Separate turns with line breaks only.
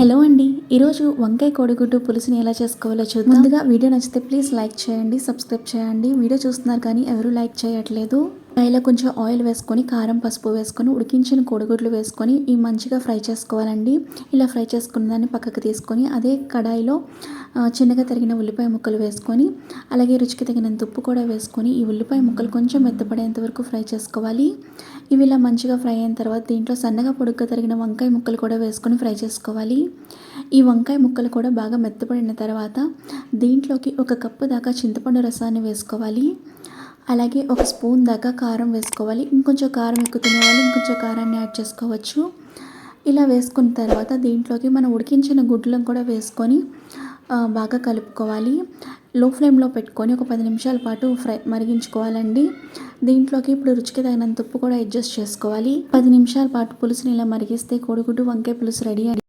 Hello అండి. ఈరోజు వంకాయ కోడిగుడ్డు పులుసుని ఎలా చేసుకోవాలో చూద్దాం. ముందుగా వీడియో నచ్చితే ప్లీజ్ లైక్ చేయండి, సబ్స్క్రైబ్ చేయండి. వీడియో చూస్తున్నారు కానీ ఎవరు లైక్ చేయట్లేదు. కడాయిలో కొంచెం ఆయిల్ వేసుకొని, కారం, పసుపు వేసుకొని, ఉడికించిన కోడిగుడ్లు వేసుకొని ఈ మంచిగా ఫ్రై చేసుకోవాలండి. ఇలా ఫ్రై చేసుకున్న దాన్ని పక్కకు తీసుకొని అదే కడాయిలో చిన్నగా తరిగిన ఉల్లిపాయ ముక్కలు వేసుకొని, అలాగే రుచికి తగినంత ఉప్పు కూడా వేసుకొని ఈ ఉల్లిపాయ ముక్కలు కొంచెం మెత్తపడేంత వరకు ఫ్రై చేసుకోవాలి. ఇవి ఇలా మంచిగా ఫ్రై అయిన తర్వాత దీంట్లో సన్నగా పొడుగ్గా తరిగిన వంకాయ ముక్కలు కూడా వేసుకొని ఫ్రై చేసుకోవాలి. ఈ వంకాయ ముక్కలు కూడా బాగా మెత్తపడిన తర్వాత దీంట్లోకి 1 కప్పు దాకా చింతపండు రసాన్ని వేసుకోవాలి. అలాగే 1 స్పూన్ దాకా కారం వేసుకోవాలి. ఇంకొంచెం కారం ఎక్కువ తినేవాళ్ళు ఇంకొంచెం కారాన్ని యాడ్ చేసుకోవచ్చు. ఇలా వేసుకున్న తర్వాత దీంట్లోకి మనం ఉడికించిన గుడ్లను కూడా వేసుకొని బాగా కలుపుకోవాలి. లో ఫ్లేమ్లో పెట్టుకొని ఒక 10 నిమిషాల పాటు మరిగించుకోవాలండి. దీంట్లోకి ఇప్పుడు రుచికి తగినంత ఉప్పు కూడా అడ్జస్ట్ చేసుకోవాలి. 10 నిమిషాల పాటు పులుసుని ఇలా మరిగిస్తే కోడిగుడ్డు వంకాయ పులుసు రెడీ అండి.